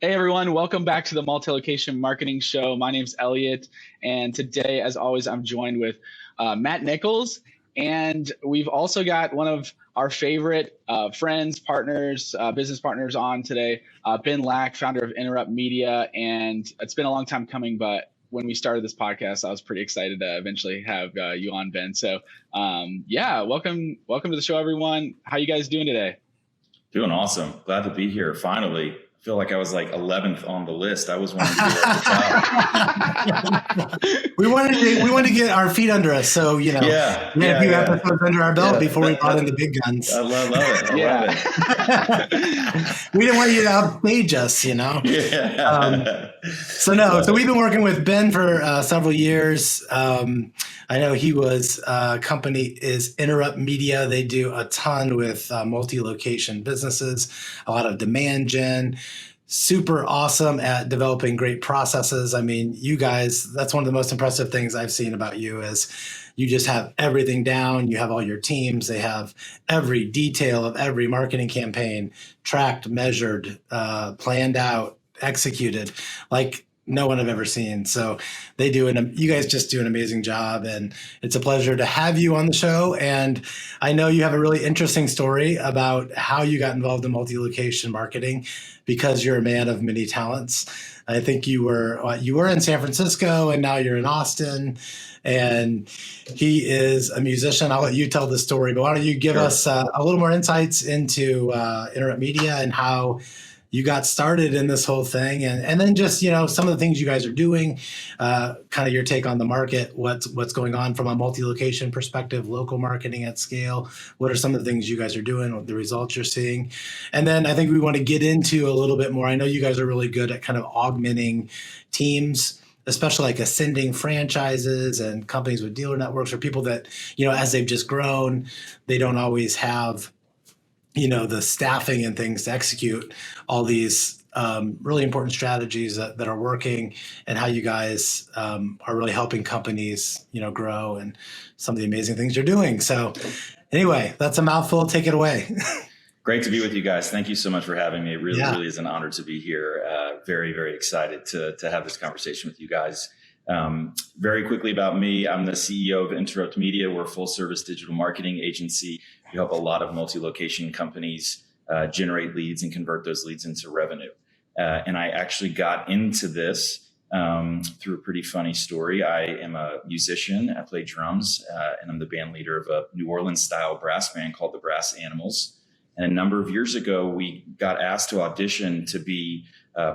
Hey everyone, welcome back to the Multilocation Marketing Show. My name's Elliot, and today, as always, I'm joined with Matt Nickols, and we've also got one of our favorite friends, partners, business partners on today, Ben Lack, founder of Interrupt Media, and it's been a long time coming, but when we started this podcast, I was pretty excited to eventually have you on, Ben. So, welcome to the show, everyone. How you guys doing today? Doing awesome. Glad to be here. Finally. I feel like I was like 11th on the list. I was wanting to be at the top. we wanted to get our feet under us. So, we had a few episodes under our belt before we brought in the big guns. I love it. I love it. We didn't want you to outstage us, Yeah. So we've been working with Ben for several years. I know his company is Interrupt Media. They do a ton with multi-location businesses, a lot of demand gen, super awesome at developing great processes. I mean, you guys, that's one of the most impressive things I've seen about you is you just have everything down. You have all your teams. They have every detail of every marketing campaign tracked, measured, planned out, executed like no one I've ever seen. So you guys just do an amazing job, and it's a pleasure to have you on the show. And I know you have a really interesting story about how you got involved in multi-location marketing because you're a man of many talents. I think you were in San Francisco and now you're in Austin, and he is a musician. I'll let you tell the story, but why don't you give us a little more insights into Interrupt Media and how you got started in this whole thing, and then just, some of the things you guys are doing, kind of your take on the market, what's going on from a multi-location perspective, local marketing at scale. What are some of the things you guys are doing, what the results you're seeing? And then I think we want to get into a little bit more. I know you guys are really good at kind of augmenting teams, especially like ascending franchises and companies with dealer networks, or people that, as they've just grown, they don't always have the staffing and things to execute all these really important strategies that are working, and how you guys are really helping companies, grow, and some of the amazing things you're doing. So anyway, that's a mouthful. Take it away. Great to be with you guys. Thank you so much for having me. It really is an honor to be here. Very, very excited to have this conversation with you guys. Very quickly about me, I'm the CEO of Interrupt Media. We're a full service digital marketing agency. We help a lot of multi-location companies generate leads and convert those leads into revenue. And I actually got into this through a pretty funny story. I am a musician. I play drums, and I'm the band leader of a New Orleans style brass band called the Brass Animals. And a number of years ago, we got asked to audition to be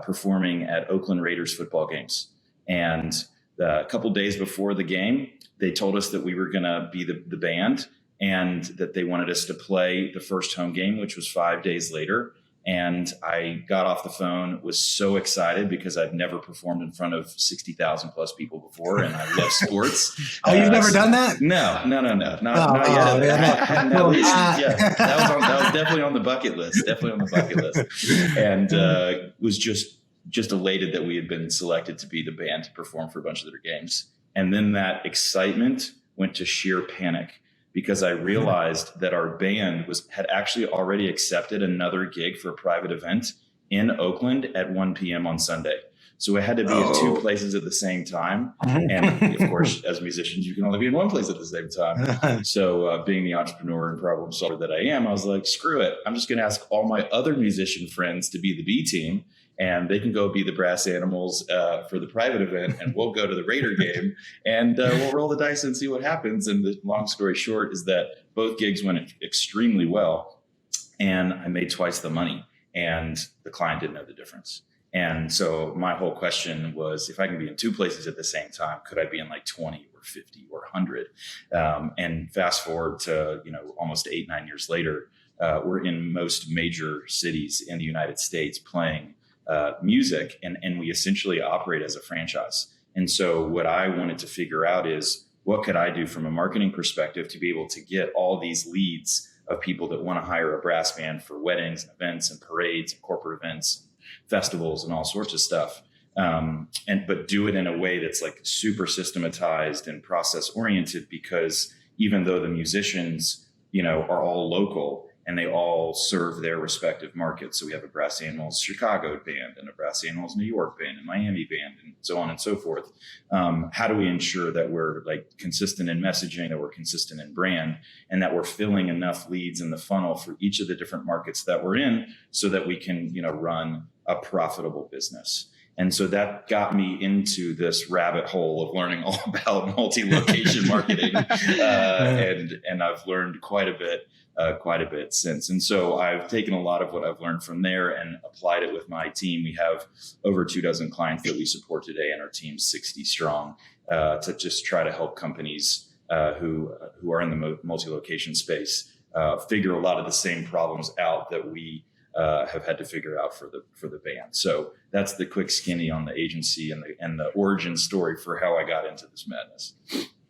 performing at Oakland Raiders football games. And a couple days before the game, they told us that we were going to be the band, and that they wanted us to play the first home game, which was 5 days later. And I got off the phone, was so excited because I'd never performed in front of 60,000 plus people before, and I love sports. Oh, you've never done that? No, not yet. That was definitely on the bucket list. And was just elated that we had been selected to be the band to perform for a bunch of their games. And then that excitement went to sheer panic, because I realized that our band had actually already accepted another gig for a private event in Oakland at 1 p.m. on Sunday. So it had to be at two places at the same time. And of course, as musicians, you can only be in one place at the same time. So being the entrepreneur and problem solver that I am, I was like, screw it. I'm just going to ask all my other musician friends to be the B team, and they can go be the Brass Animals for the private event, and we'll go to the Raider game, and we'll roll the dice and see what happens. And the long story short is that both gigs went extremely well, and I made twice the money, and the client didn't know the difference. And so my whole question was, if I can be in two places at the same time, could I be in like 20 or 50 or 100? And fast forward to, almost 8-9 years later, we're in most major cities in the United States playing music, and we essentially operate as a franchise. And so what I wanted to figure out is, what could I do from a marketing perspective to be able to get all these leads of people that want to hire a brass band for weddings and events and parades and corporate events, festivals and all sorts of stuff. But do it in a way that's like super systematized and process oriented, because even though the musicians, are all local and they all serve their respective markets. So we have a Brass Animals Chicago band and a Brass Animals New York band and Miami band and so on and so forth. How do we ensure that we're like consistent in messaging, that we're consistent in brand, and that we're filling enough leads in the funnel for each of the different markets that we're in so that we can, run a profitable business? And so that got me into this rabbit hole of learning all about multi-location marketing. And I've learned quite a bit since. And so I've taken a lot of what I've learned from there and applied it with my team. We have over 24 clients that we support today, and our team's 60 strong, to just try to help companies who are in the multi-location space figure a lot of the same problems out that we have had to figure out for the band. So that's the quick skinny on the agency and the origin story for how I got into this madness.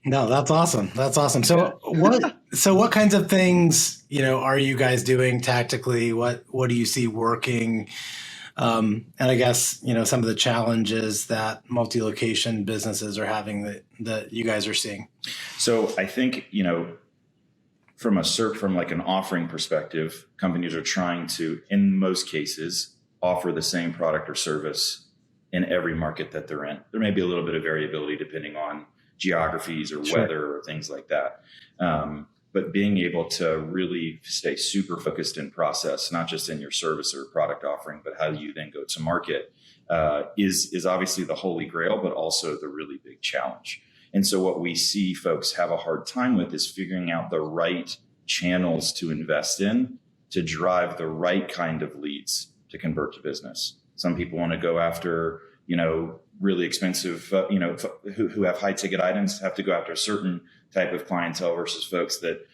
No, that's awesome. That's awesome. So what kinds of things, are you guys doing tactically? What do you see working? And I guess, some of the challenges that multi-location businesses are having that you guys are seeing. So I think, from like an offering perspective, companies are trying to, in most cases, offer the same product or service in every market that they're in. There may be a little bit of variability depending on geographies or weather or things like that. But being able to really stay super focused in process, not just in your service or product offering, but how you then go to market, is obviously the holy grail, but also the really big challenge. And so what we see folks have a hard time with is figuring out the right channels to invest in to drive the right kind of leads to convert to business. Some people want to go after, really expensive, who have high ticket items, have to go after a certain type of clientele versus folks that,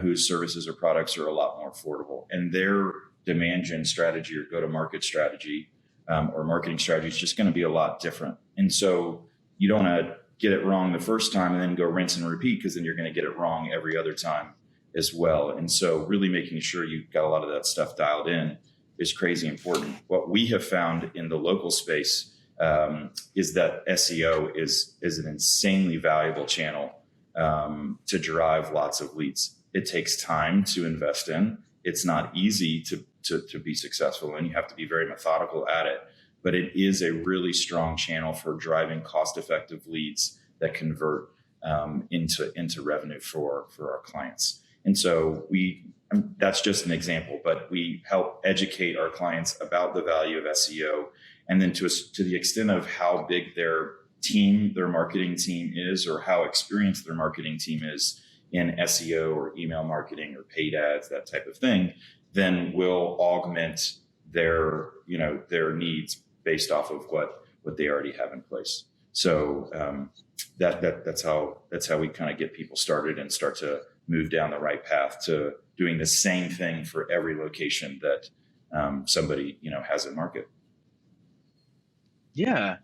whose services or products are a lot more affordable. And their demand gen strategy or go-to-market strategy or marketing strategy is just going to be a lot different. And so you don't want to get it wrong the first time and then go rinse and repeat, because then you're going to get it wrong every other time as well. And so really making sure you've got a lot of that stuff dialed in is crazy important. What we have found in the local space is that SEO is an insanely valuable channel to drive lots of leads. It takes time to invest in. It's not easy to be successful, and you have to be very methodical at it. But it is a really strong channel for driving cost-effective leads that convert into revenue for our clients. And so that's just an example, but we help educate our clients about the value of SEO, and then to the extent of how big their marketing team is, or how experienced their marketing team is in SEO or email marketing or paid ads, that type of thing, then we'll augment their needs based off of what they already have in place. So that's how we kind of get people started and start to move down the right path to doing the same thing for every location that somebody has in market. Yeah.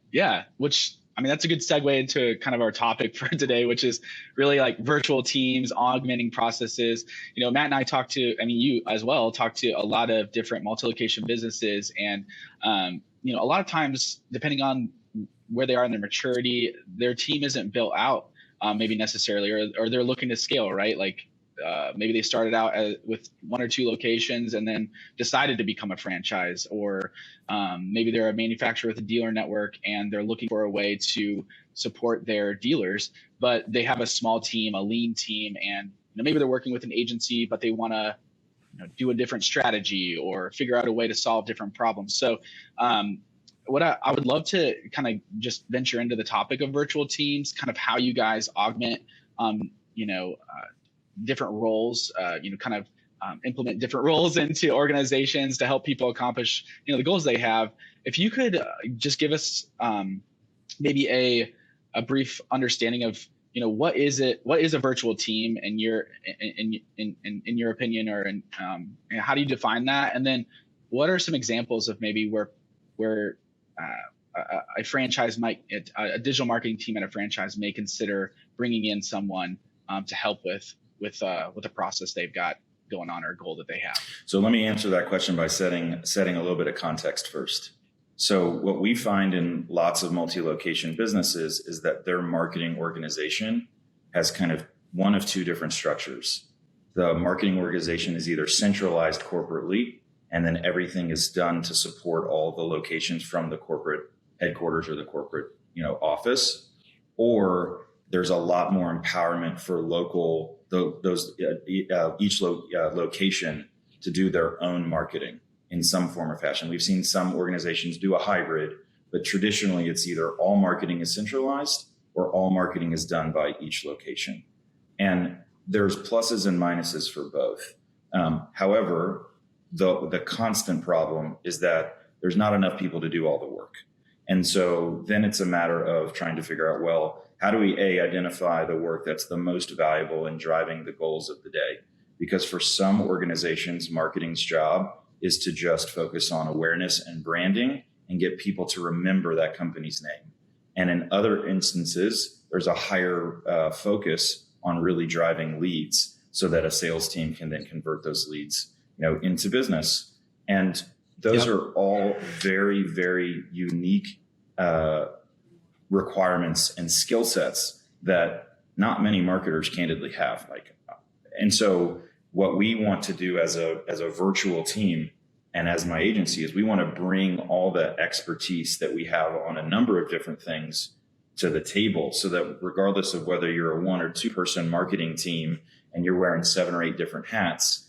Which, that's a good segue into kind of our topic for today, which is really like virtual teams, augmenting processes. Matt and I you as well, talk to a lot of different multi-location businesses, and a lot of times, depending on where they are in their maturity, their team isn't built out maybe necessarily, or they're looking to scale, right? Like maybe they started out with 1 or 2 locations and then decided to become a franchise, or maybe they're a manufacturer with a dealer network and they're looking for a way to support their dealers, but they have a small team, a lean team, and maybe they're working with an agency, but they want to do a different strategy or figure out a way to solve different problems. So what I would love to kind of just venture into the topic of virtual teams, kind of how you guys augment, different roles, implement different roles into organizations to help people accomplish, the goals they have. If you could just give us maybe a brief understanding of, what is a virtual team in your opinion, or how do you define that? And then what are some examples of maybe where a franchise a digital marketing team at a franchise may consider bringing in someone to help with a process they've got going on, or a goal that they have? So let me answer that question by setting a little bit of context first. So what we find in lots of multi-location businesses is that their marketing organization has kind of one of 2 different structures. the marketing organization is either centralized corporately, and then everything is done to support all the locations from the corporate headquarters or the corporate, office, or there's a lot more empowerment for each location to do their own marketing in some form or fashion. We've seen some organizations do a hybrid, but traditionally it's either all marketing is centralized or all marketing is done by each location. And there's pluses and minuses for both. However, the constant problem is that there's not enough people to do all the work. And so then it's a matter of trying to figure out, well, how do we identify the work that's the most valuable in driving the goals of the day? Because for some organizations, marketing's job is to just focus on awareness and branding and get people to remember that company's name. And in other instances, there's a higher focus on really driving leads so that a sales team can then convert those leads, into business. And those are all very, very unique requirements and skill sets that not many marketers candidly have. And so what we want to do as a virtual team and as my agency is we want to bring all the expertise that we have on a number of different things to the table, so that regardless of whether you're a 1 or 2 person marketing team and you're wearing 7 or 8 different hats,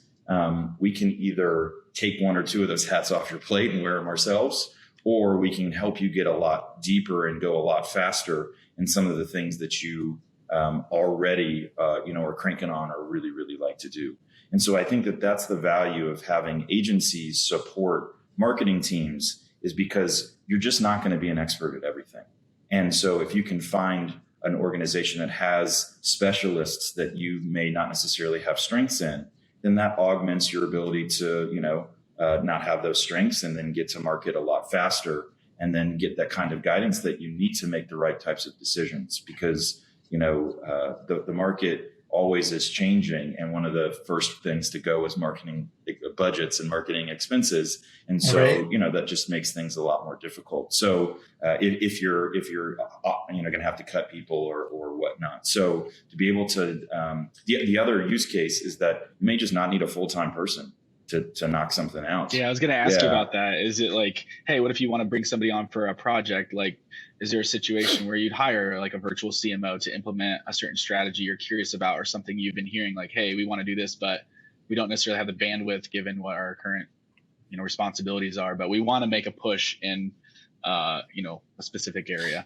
we can either take 1 or 2 of those hats off your plate and wear them ourselves, or we can help you get a lot deeper and go a lot faster in some of the things that you already, are cranking on or really, really like to do. And so I think that that's the value of having agencies support marketing teams, is because you're just not going to be an expert at everything. And so if you can find an organization that has specialists that you may not necessarily have strengths in, then that augments your ability to, not have those strengths and then get to market a lot faster, and then get that kind of guidance that you need to make the right types of decisions. Because, the market always is changing. And one of the first things to go is marketing budgets and marketing expenses. And so, that just makes things a lot more difficult. So if you're going to have to cut people or whatnot. So to be able to, the other use case is that you may just not need a full-time person to knock something out. Yeah, I was going to ask you about that. Is it like, hey, what if you want to bring somebody on for a project? Like, is there a situation where you'd hire like a virtual CMO to implement a certain strategy you're curious about, or something you've been hearing like, hey, we want to do this, but we don't necessarily have the bandwidth given what our current, responsibilities are, but we want to make a push in, a specific area?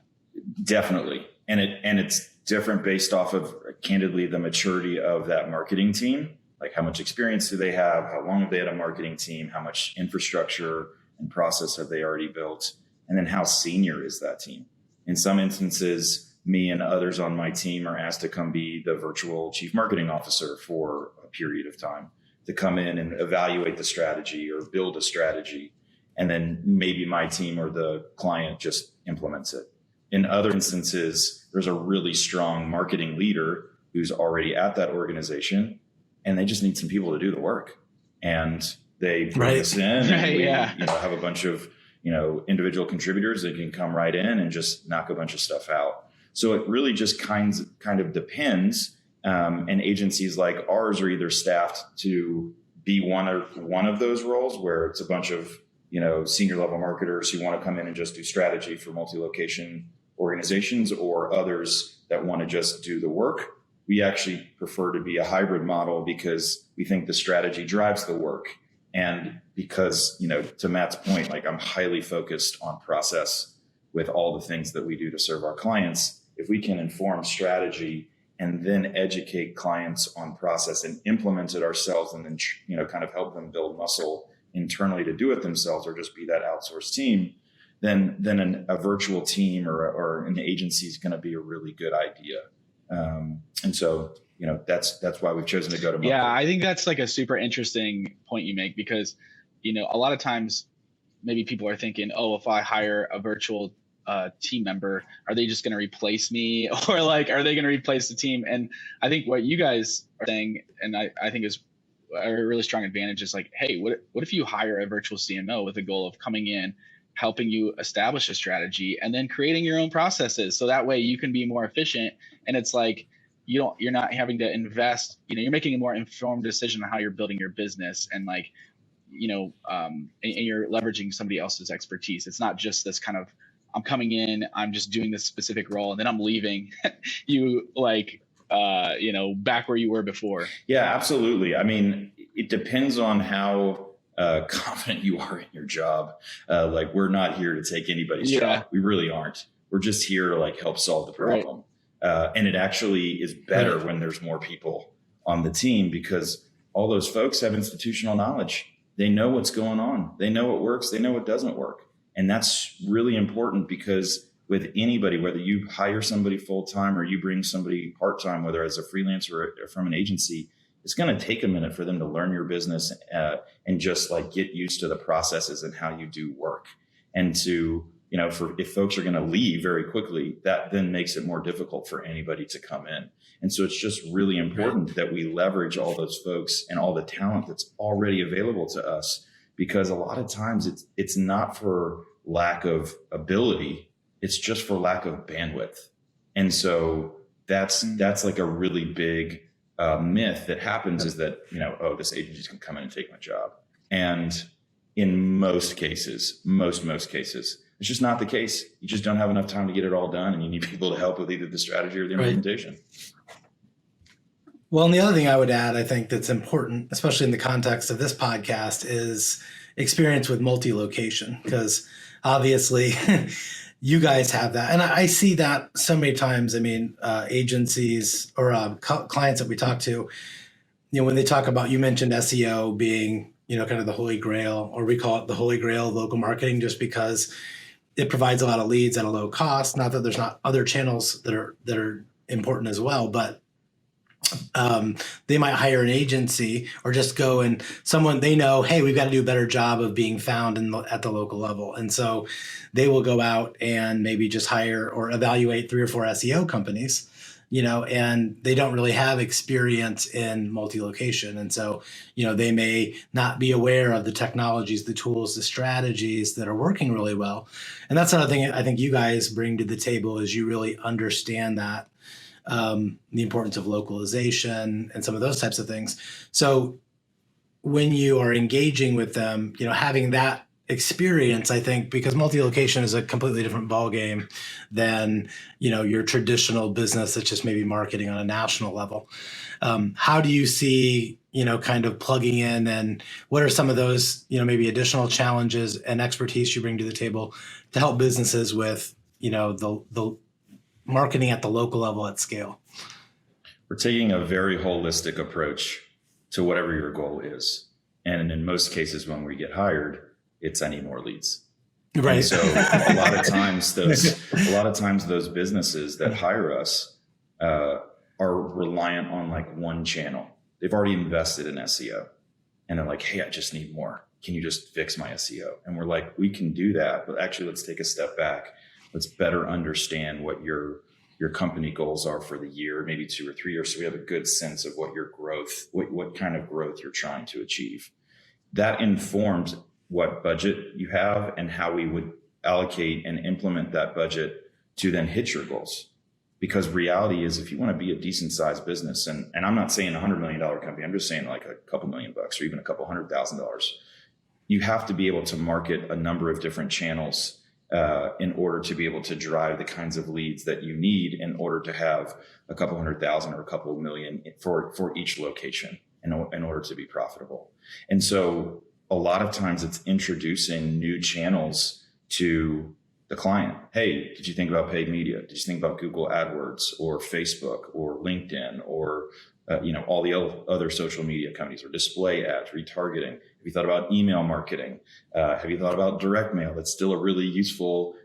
Definitely. And it's different based off of, candidly, the maturity of that marketing team. Like, how much experience do they have? How long have they had a marketing team? How much infrastructure and process have they already built? And then how senior is that team? In some instances, me and others on my team are asked to come be the virtual chief marketing officer for a period of time, to come in and evaluate the strategy or build a strategy. And then maybe my team or the client just implements it. In other instances, there's a really strong marketing leader who's already at that organization, and they just need some people to do the work. And they bring us in, and we have a bunch of individual contributors that can come right in and just knock a bunch of stuff out. So it really just kind of depends. And agencies like ours are either staffed to be one of those roles, where it's a bunch of senior level marketers who want to come in and just do strategy for multi-location organizations, or others that want to just do the work. We actually prefer to be a hybrid model, because we think the strategy drives the work. And because, to Matt's point, like, I'm highly focused on process with all the things that we do to serve our clients. If we can inform strategy and then educate clients on process and implement it ourselves, and then, kind of help them build muscle internally to do it themselves, or just be that outsourced team, then a virtual team or an agency is going to be a really good idea. And so, that's why we've chosen to go to market. Yeah, I think that's like a super interesting point you make, because, a lot of times maybe people are thinking, oh, if I hire a virtual team member, are they just going to replace me? Or like, are they going to replace the team? And I think what you guys are saying, and I think is a really strong advantage, is like, hey, what if you hire a virtual CMO with the goal of coming in, helping you establish a strategy, and then creating your own processes, so that way you can be more efficient. And it's like, you're not having to invest, you're making a more informed decision on how you're building your business, and like, and you're leveraging somebody else's expertise. It's not just this kind of, I'm coming in, I'm just doing this specific role, and then I'm leaving you like, back where you were before. Yeah, absolutely. I mean, it depends on how confident you are in your job. Like, we're not here to take anybody's job. We really aren't. We're just here to like help solve the problem. Right. And it actually is better when there's more people on the team, because all those folks have institutional knowledge. They know what's going on. They know what works. They know what doesn't work. And that's really important, because with anybody, whether you hire somebody full-time or you bring somebody part-time, whether as a freelancer or from an agency, it's going to take a minute for them to learn your business and just like get used to the processes and how you do work. And to, if folks are going to leave very quickly, that then makes it more difficult for anybody to come in. And so it's just really important that we leverage all those folks and all the talent that's already available to us, because a lot of times it's not for lack of ability, it's just for lack of bandwidth. And so that's like a really big myth that happens, is that, this agency's gonna come in and take my job. And in most cases, most cases, it's just not the case. You just don't have enough time to get it all done, and you need people to help with either the strategy or the implementation. Well, and the other thing I would add, I think that's important, especially in the context of this podcast, is experience with multi-location, because obviously you guys have that. And I see that so many times. I mean, agencies or clients that we talk to, when they talk about, you mentioned SEO being, kind of the holy grail, or we call it the holy grail of local marketing, just because it provides a lot of leads at a low cost. Not that there's not other channels that are important as well, but they might hire an agency or just go and someone they know, hey, we've got to do a better job of being found at the local level. And so they will go out and maybe just hire or evaluate 3 or 4 SEO companies, and they don't really have experience in multi-location. And so, they may not be aware of the technologies, the tools, the strategies that are working really well. And that's another thing I think you guys bring to the table, is you really understand that. The importance of localization and some of those types of things. So when you are engaging with them, having that experience, I think, because multi-location is a completely different ballgame than, your traditional business that's just maybe marketing on a national level. How do you see, kind of plugging in, and what are some of those, maybe additional challenges and expertise you bring to the table to help businesses with, the marketing at the local level at scale? We're taking a very holistic approach to whatever your goal is. And in most cases, when we get hired, it's I need more leads. Right. And so a lot of times those businesses that hire us are reliant on like one channel. They've already invested in SEO, and they're like, hey, I just need more. Can you just fix my SEO? And we're like, we can do that, but actually let's take a step back. Let's better understand what your company goals are for the year, maybe 2 or 3 years, so we have a good sense of what your growth, what kind of growth you're trying to achieve. That informs what budget you have and how we would allocate and implement that budget to then hit your goals. Because reality is, if you want to be a decent sized business, and I'm not saying $100 million company, I'm just saying like a couple $1,000,000 or even a couple $100,000, you have to be able to market a number of different channels in order to be able to drive the kinds of leads that you need in order to have a couple 100,000 or a couple million for each location in order to be profitable. And so a lot of times it's introducing new channels to the client. Hey, did you think about paid media? Did you think about Google AdWords or Facebook or LinkedIn or all the other social media companies, or display ads, retargeting? Have you thought about email marketing? Have you thought about direct mail? That's still a really useful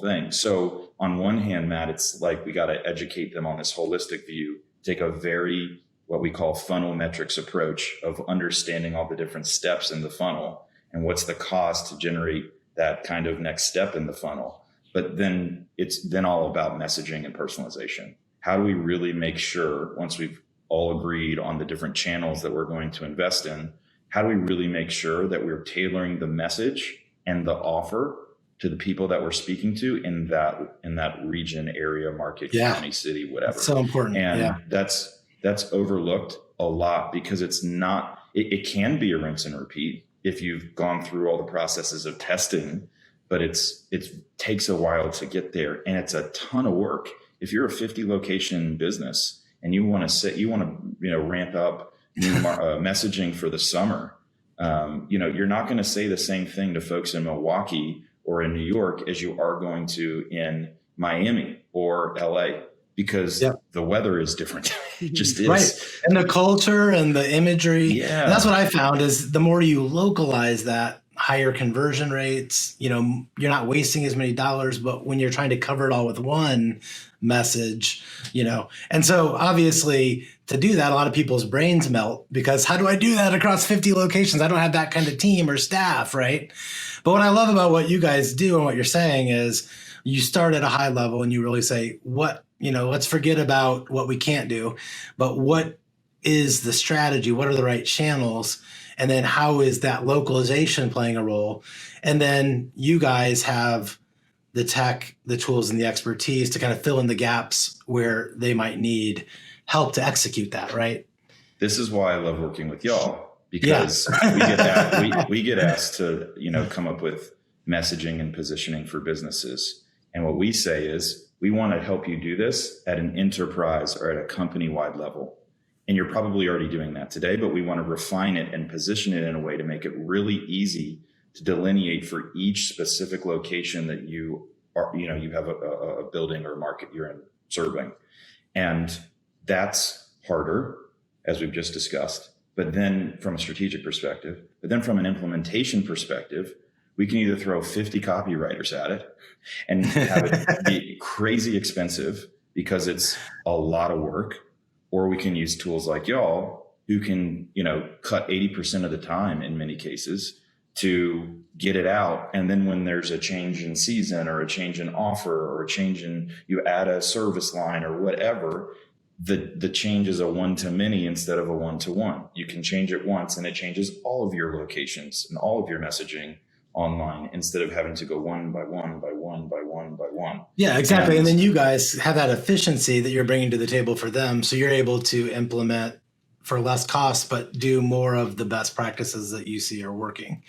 thing. So on one hand, Matt, it's like we got to educate them on this holistic view, take a very, what we call funnel metrics approach of understanding all the different steps in the funnel and what's the cost to generate that kind of next step in the funnel. But then it's then all about messaging and personalization. How do we really make sure, once we've all agreed on the different channels that we're going to invest in, how do we really make sure that we're tailoring the message and the offer to the people that we're speaking to in that region, area, market, county, city, whatever. So important. And that's overlooked a lot because it's not, it can be a rinse and repeat if you've gone through all the processes of testing, but it takes a while to get there. And it's a ton of work. If you're a 50 location business and you want to ramp up new messaging for the summer, you're not going to say the same thing to folks in Milwaukee or in New York as you are going to in Miami or LA, because the weather is different. It just is. Right. And the culture and the imagery. Yeah. And that's what I found is the more you localize that, higher conversion rates, you're not wasting as many dollars, but when you're trying to cover it all with one message, and so obviously to do that, a lot of people's brains melt because how do I do that across 50 locations? I don't have that kind of team or staff, right? But what I love about what you guys do and what you're saying is you start at a high level and you really say, let's forget about what we can't do, but what is the strategy? What are the right channels? And then how is that localization playing a role? And then you guys have the tech, the tools, and the expertise to kind of fill in the gaps where they might need help to execute that, right? This is why I love working with y'all, because we get asked to, come up with messaging and positioning for businesses. And what we say is we want to help you do this at an enterprise or at a company-wide level. And you're probably already doing that today, but we want to refine it and position it in a way to make it really easy to delineate for each specific location that you have a building or market you're in serving. And that's harder, as we've just discussed. But then from a strategic perspective, but then from an implementation perspective, we can either throw 50 copywriters at it and have it be crazy expensive because it's a lot of work, or we can use tools like y'all who can, cut 80% of the time in many cases to get it out. And then when there's a change in season or a change in offer or a change in, you add a service line or whatever, the change is a one-to-many instead of a one-to-one. You can change it once and it changes all of your locations and all of your messaging online instead of having to go one by one by one by one by one. Yeah, exactly. And then you guys have that efficiency that you're bringing to the table for them. So you're able to implement for less cost, but do more of the best practices that you see are working.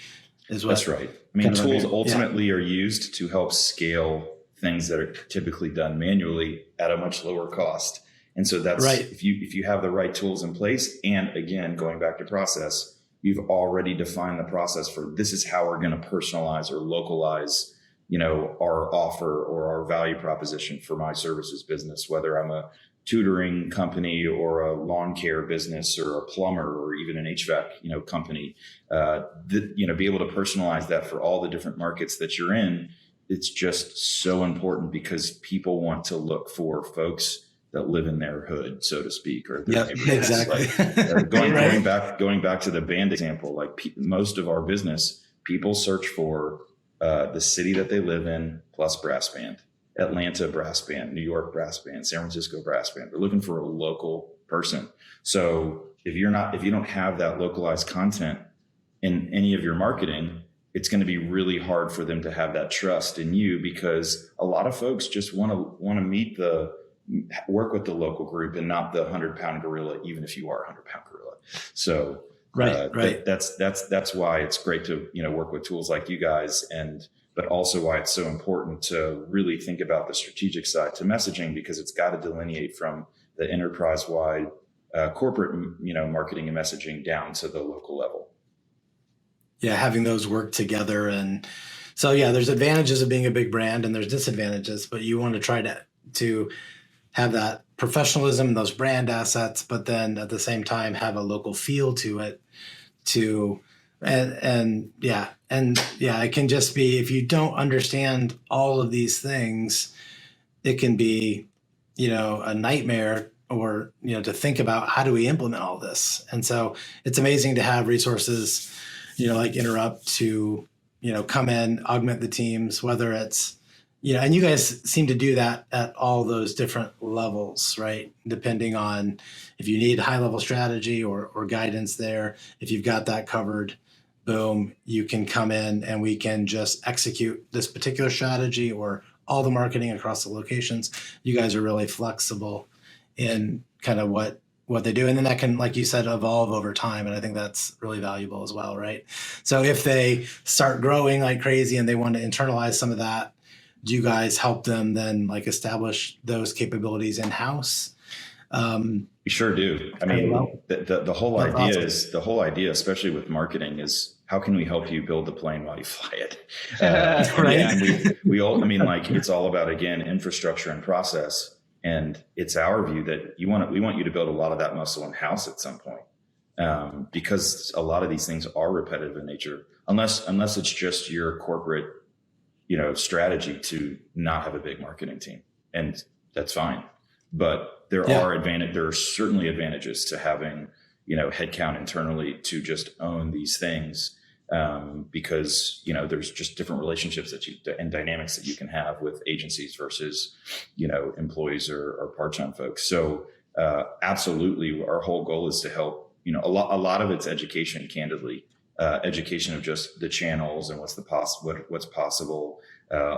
That's right. I mean, tools ultimately are used to help scale things that are typically done manually at a much lower cost. And so that's right. If you have the right tools in place, and again, going back to process, you've already defined the process for this is how we're going to personalize or localize, our offer or our value proposition for my services business, whether I'm a tutoring company or a lawn care business or a plumber or even an HVAC, company, be able to personalize that for all the different markets that you're in. It's just so important because people want to look for folks that live in their hood, so to speak, or their neighborhoods. Exactly. Going back to the band example, most of our business, people search for the city that they live in plus brass band, Atlanta brass band, New York brass band, San Francisco brass band. They're looking for a local person. So if you don't have that localized content in any of your marketing, it's going to be really hard for them to have that trust in you, because a lot of folks just want to work with the local group and not the 100-pound gorilla, even if you are a 100-pound gorilla. So right. That's why it's great to, work with tools like you guys, but also why it's so important to really think about the strategic side to messaging, because it's got to delineate from the enterprise-wide corporate, marketing and messaging down to the local level. Yeah, having those work together. And so, there's advantages of being a big brand and there's disadvantages, but you want to try to have that professionalism and those brand assets, but then at the same time have a local feel to it. It can just be, if you don't understand all of these things, it can be, a nightmare, or, to think about how do we implement all this. And so it's amazing to have resources, like Interrupt to, come in, augment the teams, whether it's, and you guys seem to do that at all those different levels, right? Depending on if you need high level strategy or guidance there, if you've got that covered, boom, you can come in and we can just execute this particular strategy or all the marketing across the locations. You guys are really flexible in kind of what they do. And then that can, like you said, evolve over time. And I think that's really valuable as well, right? So if they start growing like crazy and they want to internalize some of that, do you guys help them then like establish those capabilities in-house? We sure do. I mean, the whole idea, especially with marketing, is how can we help you build the plane while you fly it? Right. And we all, I mean, like, it's all about, again, infrastructure and process. And it's our view that we want you to build a lot of that muscle in-house at some point, because a lot of these things are repetitive in nature, unless it's just your corporate, strategy to not have a big marketing team, and that's fine. But there are certainly advantages to having, headcount internally to just own these things, because, there's just different relationships and dynamics that you can have with agencies versus, employees or part-time folks. So, absolutely, our whole goal is to help, a lot of it's education, candidly, education of just the channels and what's possible,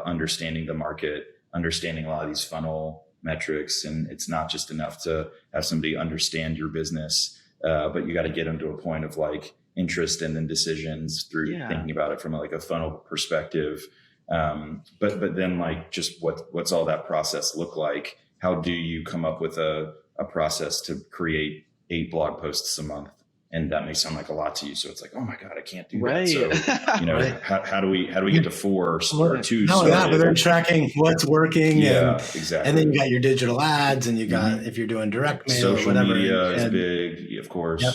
understanding the market, understanding a lot of these funnel metrics. And it's not just enough to have somebody understand your business, but you got to get them to a point of like interest and then decisions through thinking about it from like a funnel perspective. But then like, just what's all that process look like? How do you come up with a process to create 8 blog posts a month? And that may sound like a lot to you. So it's like, oh my God, I can't do that. So, Right. how do we get to 4 or 2? No, but they're tracking what's working. Yeah, exactly. And then you got your digital ads, and you got, if you're doing direct mail social or whatever. Media is big, of course. Yep.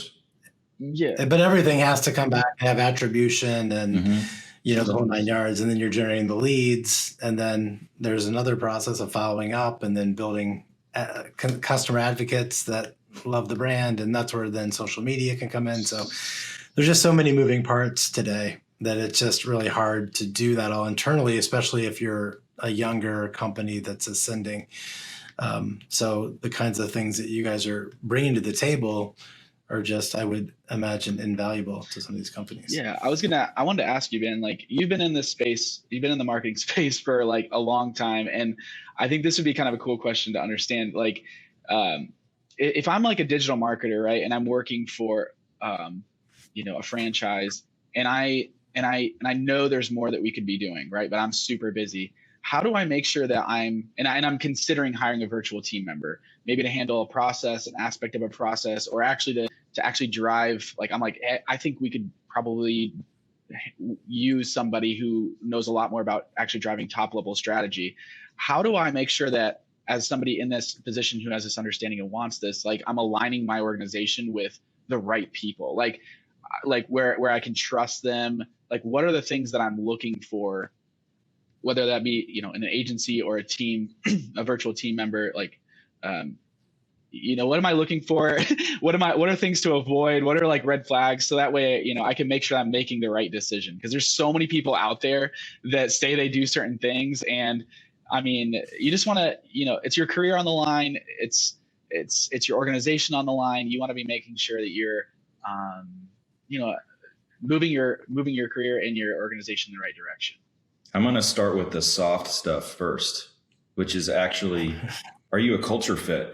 Yeah. But everything has to come back and have attribution and, the whole 9 yards. And then you're generating the leads. And then there's another process of following up and then building customer advocates that love the brand. And that's where then social media can come in. So there's just so many moving parts today that it's just really hard to do that all internally, especially if you're a younger company that's ascending. So the kinds of things that you guys are bringing to the table are just, I would imagine, invaluable to some of these companies. Yeah, I wanted to ask you, Ben, like, you've been in this space, you've been in the marketing space for like a long time. And I think this would be kind of a cool question to understand. Like, if I'm like a digital marketer, right, and I'm working for, a franchise, and I know there's more that we could be doing, right, but I'm super busy. How do I make sure that I'm considering hiring a virtual team member, maybe to handle a process, an aspect of a process, or actually to actually drive, like, I'm like, I think we could probably use somebody who knows a lot more about actually driving top level strategy. How do I make sure that as somebody in this position who has this understanding and wants this, like, I'm aligning my organization with the right people, like where I can trust them? Like, what are the things that I'm looking for, whether that be, in an agency or a team, a virtual team member, like, what am I looking for? What are things to avoid? What are like red flags? So that way, I can make sure I'm making the right decision, because there's so many people out there that say they do certain things. And I mean, you just want to, it's your career on the line. It's your organization on the line. You want to be making sure that you're, moving your career and your organization in the right direction. I'm going to start with the soft stuff first, which is actually, are you a culture fit?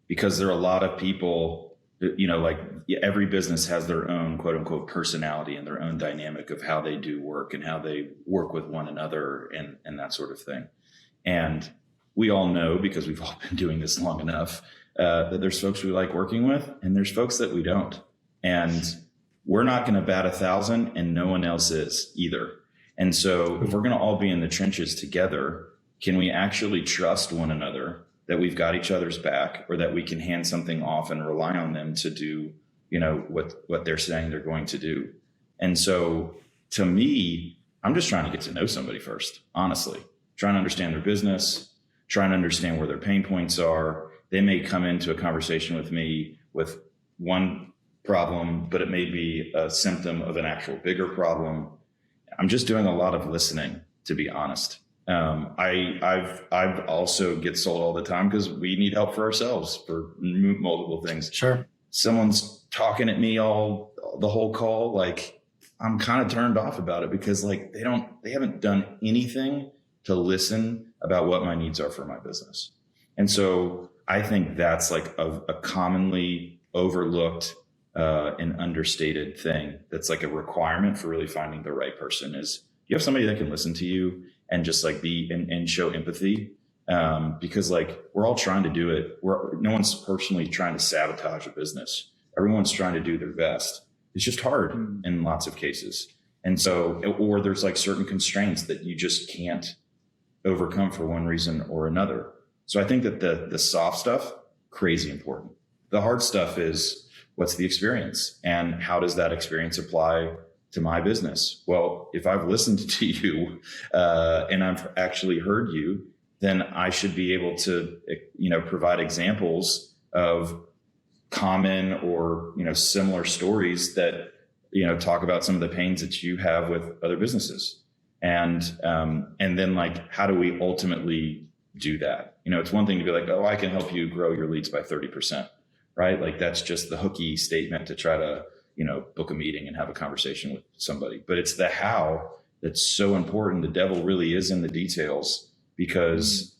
Because there are a lot of people that, like, every business has their own quote unquote personality and their own dynamic of how they do work and how they work with one another and that sort of thing. And we all know, because we've all been doing this long enough, that there's folks we like working with and there's folks that we don't. And we're not going to bat 1,000, and no one else is either. And so if we're going to all be in the trenches together, can we actually trust one another, that we've got each other's back, or that we can hand something off and rely on them to do, what they're saying they're going to do? And so to me, I'm just trying to get to know somebody first, honestly, trying to understand their business, trying to understand where their pain points are. They may come into a conversation with me with one problem, but it may be a symptom of an actual bigger problem. I'm just doing a lot of listening, to be honest. I've also get sold all the time because we need help for ourselves for multiple things. Sure. Someone's talking at me the whole call. Like, I'm kind of turned off about it because like they haven't done anything to listen about what my needs are for my business. And so I think that's like a commonly overlooked and understated thing. That's like a requirement for really finding the right person is you have somebody that can listen to you and just like be and show empathy. Because like we're all trying to do it. No one's personally trying to sabotage a business. Everyone's trying to do their best. It's just hard in lots of cases. And so, or there's like certain constraints that you just can't overcome for one reason or another. So I think that the soft stuff, crazy important. The hard stuff is what's the experience and how does that experience apply to my business? Well, if I've listened to you and I've actually heard you, then I should be able to, provide examples of common or, similar stories that, talk about some of the pains that you have with other businesses. And then like, how do we ultimately do that? It's one thing to be like, oh, I can help you grow your leads by 30%, right? Like that's just the hooky statement to try to, book a meeting and have a conversation with somebody. But it's the how that's so important. The devil really is in the details because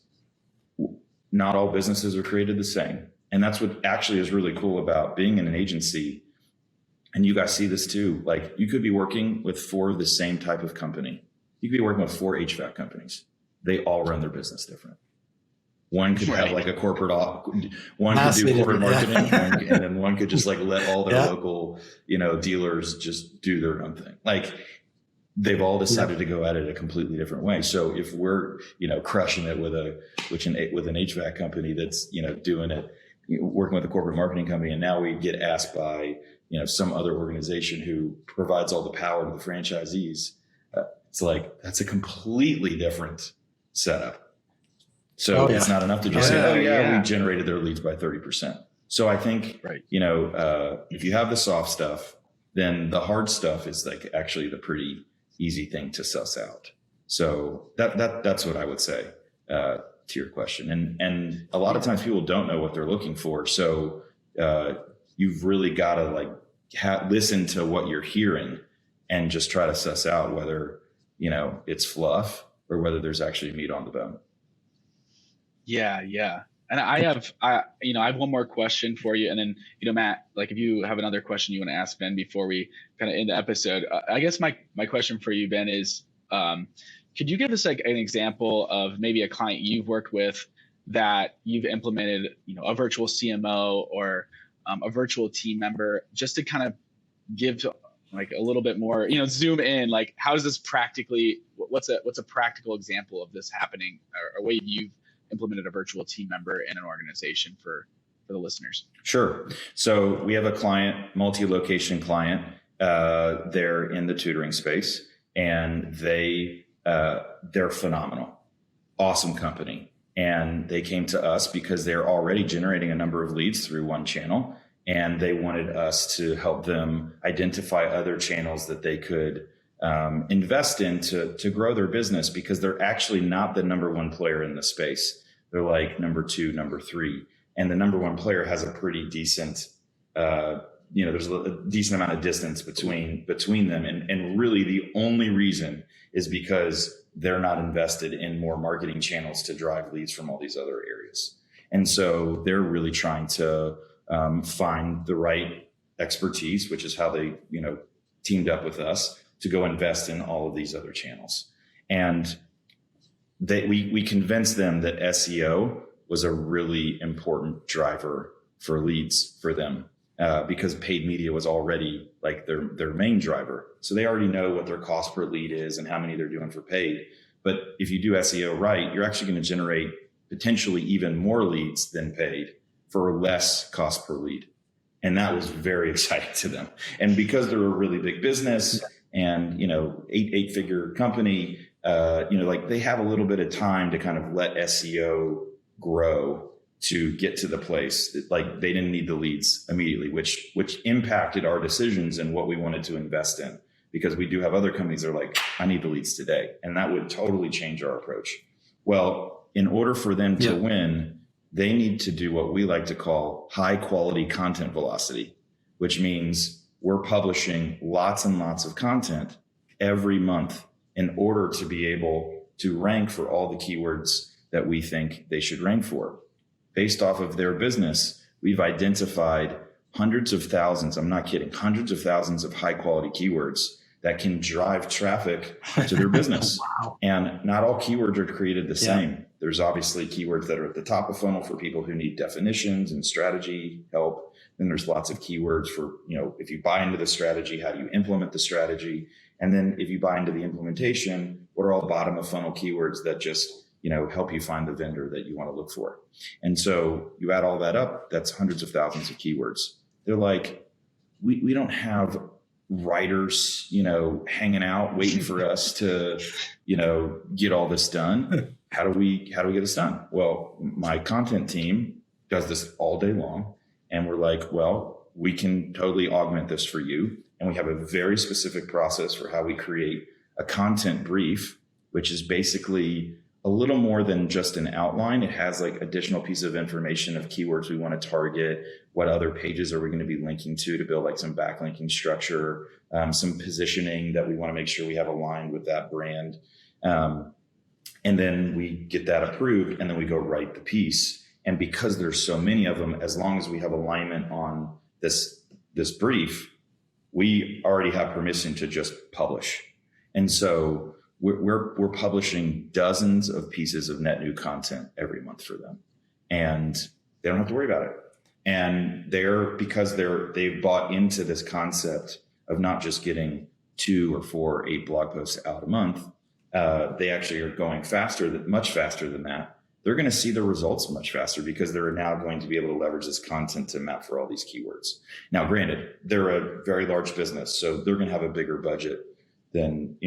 not all businesses are created the same. And that's what actually is really cool about being in an agency. And you guys see this too. Like you could be working with 4 of the same type of company. You could be working with 4 HVAC companies. They all run their business different. One could have like a corporate, one could do corporate marketing, and then one could just like let all their local, dealers just do their own thing. Like they've all decided to go at it a completely different way. So if we're, crushing it with an HVAC company that's, doing it, working with a corporate marketing company, and now we get asked by, some other organization who provides all the power to the franchisees, it's like, that's a completely different setup. So it's not enough to just say, we generated their leads by 30%. So I think, if you have the soft stuff, then the hard stuff is like actually the pretty easy thing to suss out. So that's what I would say to your question. And a lot of times people don't know what they're looking for. So you've really got to like listen to what you're hearing and just try to suss out whether, it's fluff or whether there's actually meat on the bone. Yeah. And I have one more question for you. And then, Matt, like if you have another question you want to ask Ben before we kind of end the episode, I guess my question for you, Ben, is could you give us like an example of maybe a client you've worked with that you've implemented, a virtual CMO or a virtual team member, just to kind of give like a little bit more, zoom in, like how does this practically, what's a practical example of this happening or a way you've implemented a virtual team member in an organization for the listeners? Sure. So we have a client, multi-location client. They're in the tutoring space and they're phenomenal, awesome company. And they came to us because they're already generating a number of leads through one channel. And they wanted us to help them identify other channels that they could invest in to grow their business, because they're actually not the number one player in the space. They're like number 2, number 3. And the number one player has a pretty decent, there's a decent amount of distance between them. And really the only reason is because they're not invested in more marketing channels to drive leads from all these other areas. And so they're really trying to find the right expertise, which is how they, teamed up with us to go invest in all of these other channels. And we convinced them that SEO was a really important driver for leads for them, because paid media was already like their main driver. So they already know what their cost per lead is and how many they're doing for paid. But if you do SEO right, you're actually going to generate potentially even more leads than paid for less cost per lead. And that was very exciting to them. And because they're a really big business and, eight-figure company, like they have a little bit of time to kind of let SEO grow to get to the place that, like, they didn't need the leads immediately, which impacted our decisions and what we wanted to invest in, because we do have other companies that are like, I need the leads today. And that would totally change our approach. Well, in order for them to win, they need to do what we like to call high quality content velocity, which means we're publishing lots and lots of content every month in order to be able to rank for all the keywords that we think they should rank for. Based off of their business, we've identified hundreds of thousands, I'm not kidding, hundreds of thousands of high quality keywords that can drive traffic to their business. Wow. And not all keywords are created the same. There's obviously keywords that are at the top of funnel for people who need definitions and strategy help. Then there's lots of keywords for, if you buy into the strategy, how do you implement the strategy? And then if you buy into the implementation, what are all bottom of funnel keywords that just, help you find the vendor that you want to look for? And so you add all that up, that's hundreds of thousands of keywords. They're like, we don't have writers, hanging out, waiting for us to, get all this done. How do we get this done? Well, my content team does this all day long. And we're like, well, we can totally augment this for you. And we have a very specific process for how we create a content brief, which is basically a little more than just an outline. It has like additional pieces of information of keywords we want to target, what other pages are we going to be linking to build like some backlinking structure, some positioning that we want to make sure we have aligned with that brand. And then we get that approved and then we go write the piece. And because there's so many of them, as long as we have alignment on this brief, we already have permission to just publish. And so we're publishing dozens of pieces of net new content every month for them, and they don't have to worry about it. And they've bought into this concept of not just getting 2 or 4 or 8 blog posts out a month. They actually are going much faster than that. They're going to see the results much faster because they're now going to be able to leverage this content to map for all these keywords. Now, granted, they're a very large business, so they're going to have a bigger budget than,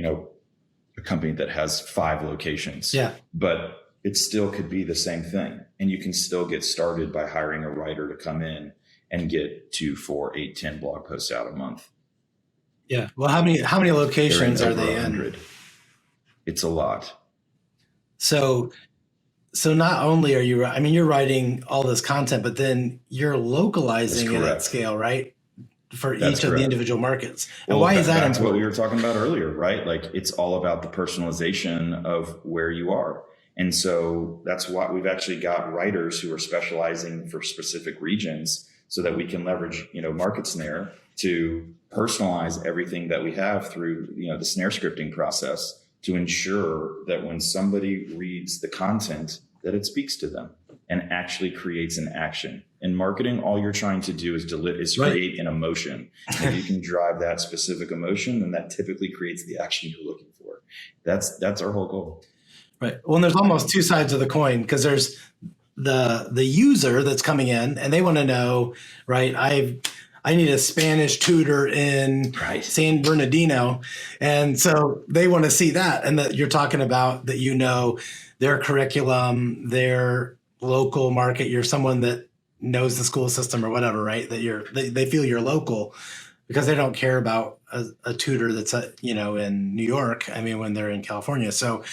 a company that has 5 locations. Yeah. But it still could be the same thing. And you can still get started by hiring a writer to come in and get 2, 4, 8, 10 blog posts out a month. Yeah. Well, how many locations are they in? It's a lot. So not only are you're writing all this content, but then you're localizing it at scale, right? For each of the individual markets. And why is that important? That's what we were talking about earlier, right? Like it's all about the personalization of where you are. And so that's why we've actually got writers who are specializing for specific regions so that we can leverage, MarketSnare to personalize everything that we have through, the snare scripting process to ensure that when somebody reads the content, that it speaks to them and actually creates an action. In marketing, all you're trying to do is create an emotion. And if you can drive that specific emotion, then that typically creates the action you're looking for. That's our whole goal. Right. Well, and there's almost 2 sides of the coin because there's the user that's coming in and they want to know, right? I need a Spanish tutor in San Bernardino. And so they want to see that. And that you're talking about that, their curriculum, their local market, you're someone that knows the school system or whatever, right? That they feel you're local because they don't care about a tutor that's, in New York. I mean, when they're in California. So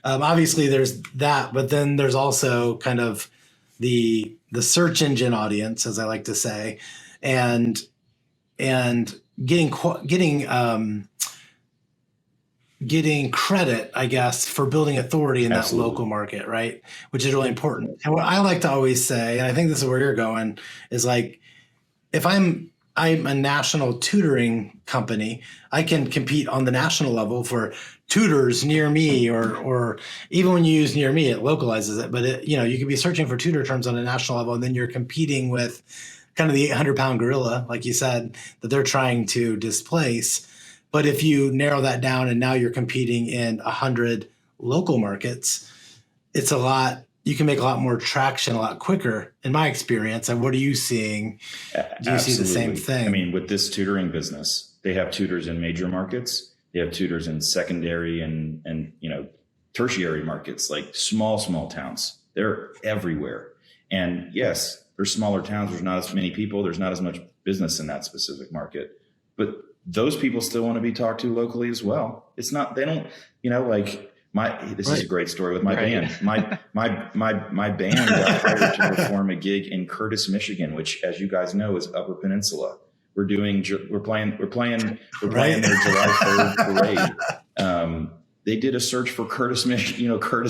obviously there's that, but then there's also kind of the search engine audience, as I like to say, and getting credit, I guess, for building authority in that local market, right? Which is really important. And what I like to always say, and I think this is where you're going, is like, if I'm a national tutoring company, I can compete on the national level for tutors near me, or even when you use near me, it localizes it. But you can be searching for tutor terms on a national level, and then you're competing with kind of the 800-pound gorilla, like you said, that they're trying to displace. But if you narrow that down and now you're competing in 100 local markets, it's a lot. You can make a lot more traction a lot quicker, in my experience. And what are you seeing? Do you see the same thing? I mean, with this tutoring business, they have tutors in major markets. They have tutors in secondary and tertiary markets, like small towns. They're everywhere. And yes, there's smaller towns. There's not as many people. There's not as much business in that specific market. But those people still want to be talked to locally as well. It's not, they don't, this is a great story with my band. My band got hired to perform a gig in Curtis, Michigan, which, as you guys know, is Upper Peninsula. We're playing their July 3rd parade. They did a search for Curtis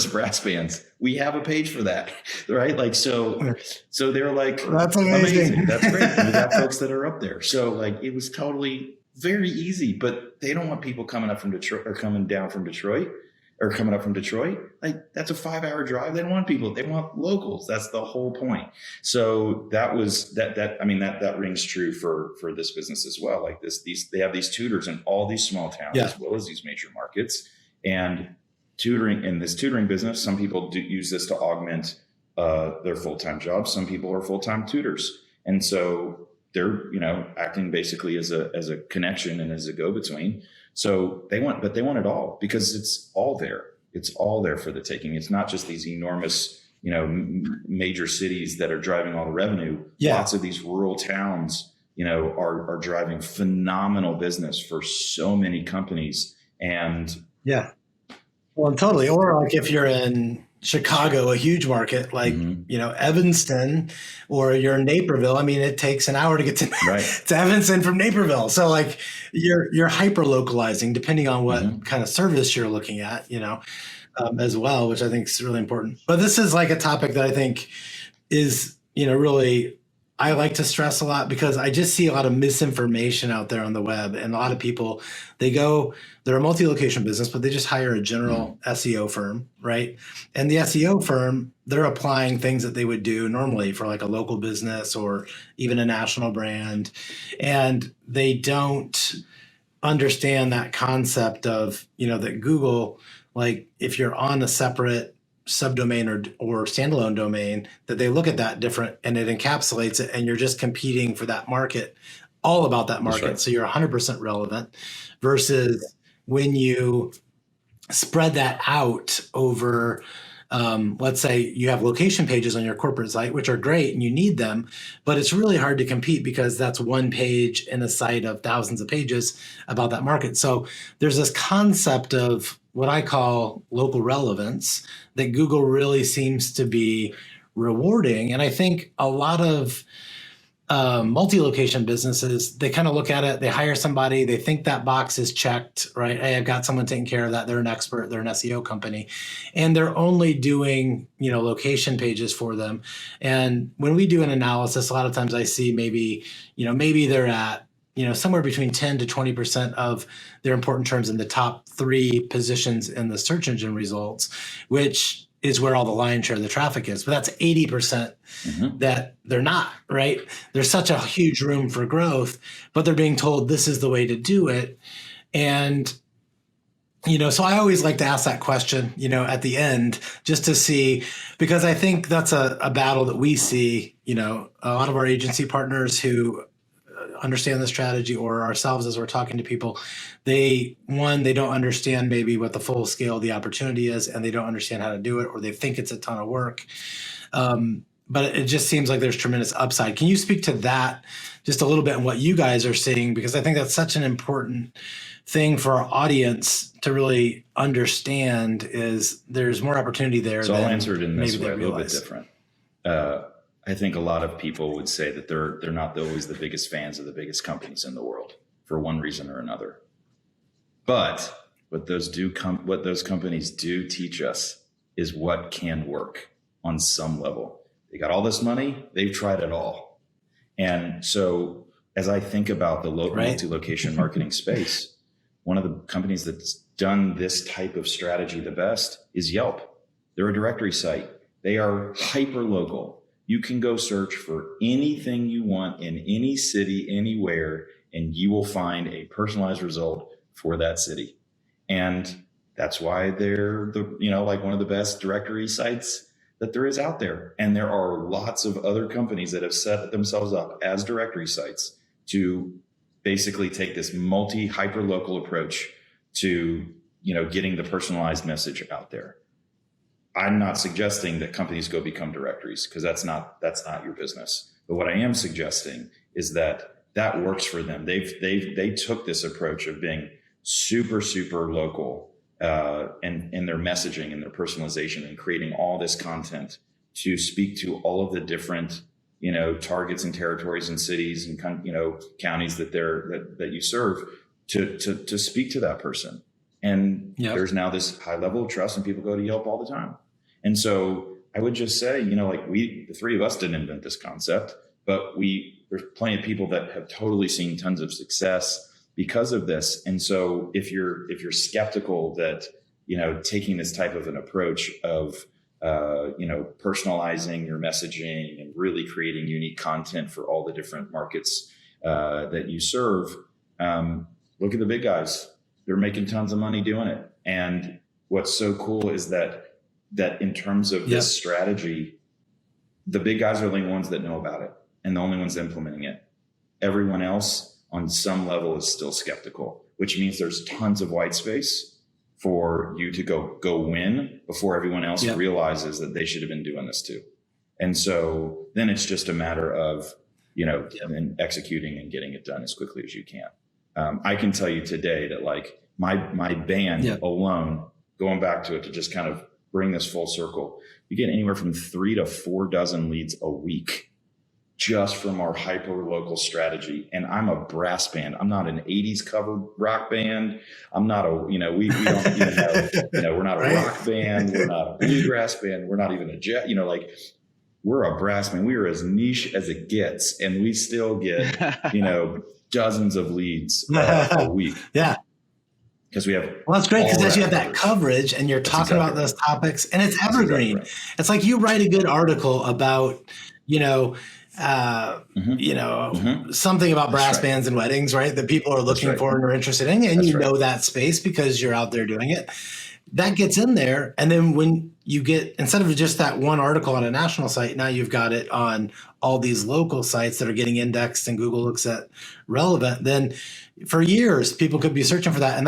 brass bands. We have a page for that, right? Like, so they're like, that's amazing. That's great. And we got folks that are up there. So like, it was totally very easy, but they don't want people coming up from Detroit or coming down from Detroit or coming up from Detroit. Like, that's a 5-hour drive. They don't want people. They want locals. That's the whole point. So that was that rings true for this business as well. Like they have these tutors in all these small towns as well as these major markets. And in this tutoring business, some people do use this to augment their full-time jobs. Some people are full-time tutors. And so they're, acting basically as a connection and as a go-between. So they want it all because it's all there. It's all there for the taking. It's not just these enormous, major cities that are driving all the revenue. Yeah. Lots of these rural towns, are driving phenomenal business for so many companies. And yeah, well, totally. Or like if you're in Chicago, a huge market like, Evanston, or you're in Naperville. I mean, it takes an hour to get to Evanston from Naperville. So like you're hyper localizing depending on what kind of service you're looking at, as well, which I think is really important. But this is like a topic that I think is, really, I like to stress a lot because I just see a lot of misinformation out there on the web. And a lot of people, they're a multi-location business, but they just hire a general SEO firm, right? And the SEO firm, they're applying things that they would do normally for like a local business or even a national brand. And they don't understand that concept of, that Google, like if you're on a separate subdomain or standalone domain, that they look at that different and it encapsulates it, and you're just competing for that market, all about that market. Right. So you're 100% relevant versus when you spread that out over, let's say you have location pages on your corporate site, which are great and you need them, but it's really hard to compete because that's one page in a site of thousands of pages about that market. So there's this concept of what I call local relevance that Google really seems to be rewarding. And I think a lot of multi-location businesses, they kind of look at it, they hire somebody, they think that box is checked, right? Hey, I've got someone taking care of that. They're an expert, they're an SEO company, and they're only doing, location pages for them. And when we do an analysis, a lot of times I see maybe they're at, somewhere between 10 to 20% of their important terms in the top 3 positions in the search engine results, which is where all the lion's share of the traffic is. But that's 80% that they're not, right? There's such a huge room for growth, but they're being told this is the way to do it. And, so I always like to ask that question, at the end, just to see, because I think that's a battle that we see, a lot of our agency partners who understand the strategy, or ourselves as we're talking to people, they don't understand maybe what the full scale of the opportunity is, and they don't understand how to do it, or they think it's a ton of work. But it just seems like there's tremendous upside. Can you speak to that just a little bit and what you guys are seeing? Because I think that's such an important thing for our audience to really understand, is there's more opportunity there. So I'll answer it in this way, a little bit different. I think a lot of people would say that they're not always the biggest fans of the biggest companies in the world for one reason or another. But what those companies do teach us is what can work on some level. They got all this money, they've tried it all. And so as I think about the multi-location marketing space, one of the companies that's done this type of strategy the best is Yelp. They're a directory site. They are hyper local. You can go search for anything you want in any city, anywhere, and you will find a personalized result for that city. And that's why they're one of the best directory sites that there is out there. And there are lots of other companies that have set themselves up as directory sites to basically take this hyper local approach to, getting the personalized message out there. I'm not suggesting that companies go become directories, because that's not your business. But what I am suggesting is that works for them. They took this approach of being super, super local in their messaging and their personalization, and creating all this content to speak to all of the different, targets and territories and cities and counties that you serve to speak to that person. And there's now this high level of trust, and people go to Yelp all the time. And so I would just say, the three of us didn't invent this concept, but there's plenty of people that have totally seen tons of success because of this. And so if you're skeptical that, taking this type of an approach of, personalizing your messaging and really creating unique content for all the different markets that you serve, look at the big guys. They're making tons of money doing it. And what's so cool is that in terms of this strategy, the big guys are the only ones that know about it and the only ones implementing it. Everyone else on some level is still skeptical, which means there's tons of white space for you to go win before everyone else realizes that they should have been doing this too. And so then it's just a matter of, and executing and getting it done as quickly as you can. I can tell you today that like my band alone, going back to it to just kind of bring this full circle, you get anywhere from 3 to 4 dozen leads a week just from our hyper local strategy. And I'm a brass band. I'm not an 80s cover rock band. I'm not we don't even we're not a rock band. We're not a bluegrass band. We're not even a jet, we're a brass band. We are as niche as it gets. And we still get, dozens of leads a week. Yeah. Because we have. Well, that's great because as you have that coverage and you're talking about those topics, and it's evergreen. Right. It's like you write a good article about, something about brass bands and weddings, right? That people are looking for and are interested in, and know that space because you're out there doing it. That gets in there. And then when you get, instead of just that one article on a national site, now you've got it on all these local sites that are getting indexed and Google looks at relevant. Then for years, people could be searching for that. And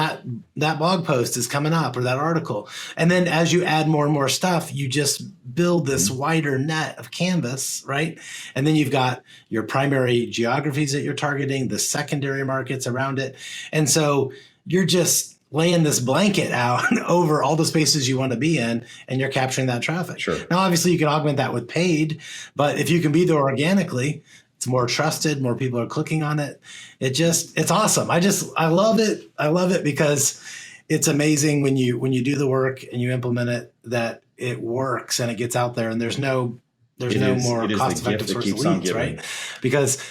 that blog post is coming up or that article. And then as you add more and more stuff, you just build this wider net of canvas, right? And then you've got your primary geographies that you're targeting, the secondary markets around it. And so you're just laying this blanket out over all the spaces you want to be in, and you're capturing that traffic. Sure. Now, obviously, you can augment that with paid, but if you can be there organically, it's more trusted, more people are clicking on it. It's awesome. I love it. I love it because it's amazing when you do the work and you implement it, that it works and it gets out there, and there's no more cost-effective source of leads, right? Because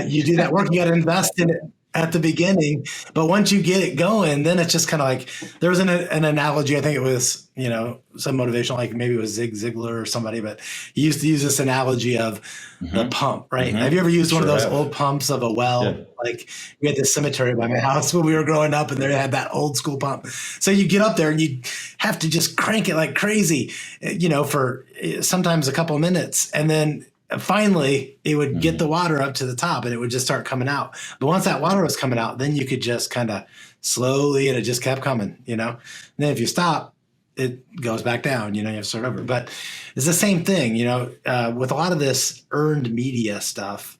you do that work, you got to invest in it at the beginning, but once you get it going, then it's just kind of like, there was an analogy, I think it was, some motivational, like maybe it was Zig Ziglar or somebody, but he used to use this analogy of the pump, right? Have you ever used one of those old pumps of a well? Yeah. Like we had this cemetery by my house when we were growing up, and they had that old school pump. So you get up there and you have to just crank it like crazy, for sometimes a couple of minutes. And then finally it would get the water up to the top and it would just start coming out. But once that water was coming out, then you could just kind of slowly, and it just kept coming, And then if you stop, it goes back down, you have to start over. But it's the same thing, with a lot of this earned media stuff,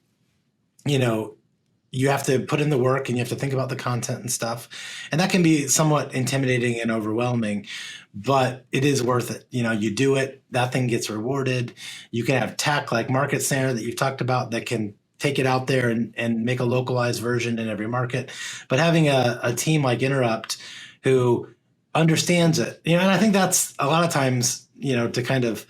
you have to put in the work and you have to think about the content and stuff. And that can be somewhat intimidating and overwhelming, but it is worth it. You do it, that thing gets rewarded. You can have tech like MarketSnare that you've talked about that can take it out there and make a localized version in every market. But having a team like Interrupt who understands it, and I think that's a lot of times, to kind of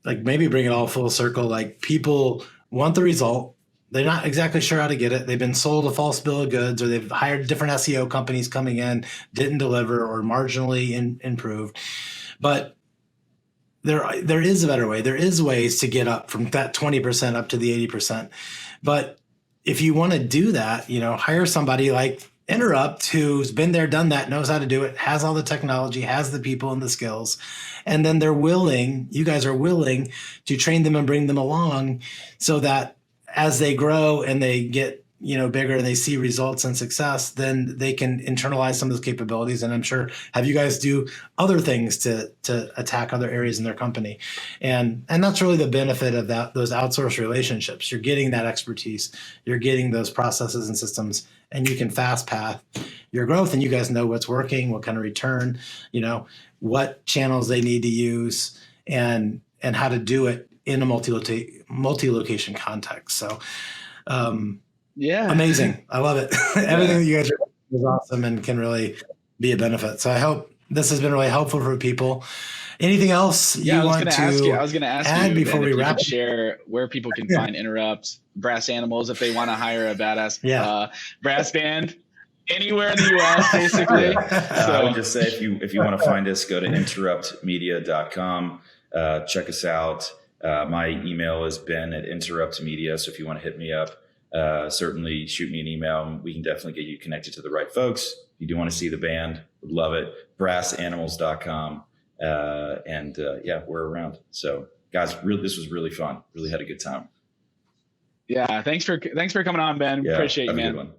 like maybe bring it all full circle, like people want the result. They're not exactly sure how to get it. They've been sold a false bill of goods, or they've hired different SEO companies coming in, didn't deliver or marginally improved. But there is a better way. There is ways to get up from that 20% up to the 80%. But if you want to do that, hire somebody like Interrupt who's been there, done that, knows how to do it, has all the technology, has the people and the skills. And then you guys are willing to train them and bring them along so that as they grow and they get, bigger and they see results and success, then they can internalize some of those capabilities. And I'm sure have you guys do other things to attack other areas in their company. And that's really the benefit of those outsourced relationships. You're getting that expertise, you're getting those processes and systems, and you can fast path your growth, and you guys know what's working, what kind of return, what channels they need to use and how to do it in a multi-location context. So, yeah, amazing. I love it. Everything that you guys are doing is awesome and can really be a benefit. So I hope this has been really helpful for people. Anything else you want to I was going to ask add you before we wrap? Share where people can find Interrupt, Brass Animals, if they want to hire a badass brass band anywhere in the U.S. basically. So I would just say if you want to find us, go to interruptmedia.com. Check us out. My email is ben@interruptmedia. So if you want to hit me up, certainly shoot me an email. We can definitely get you connected to the right folks. If you do want to see the band, would love it. brassanimals.com. We're around. So guys, this was really fun. Really had a good time. Yeah. Thanks for coming on, Ben. Yeah, appreciate you, man. Good one.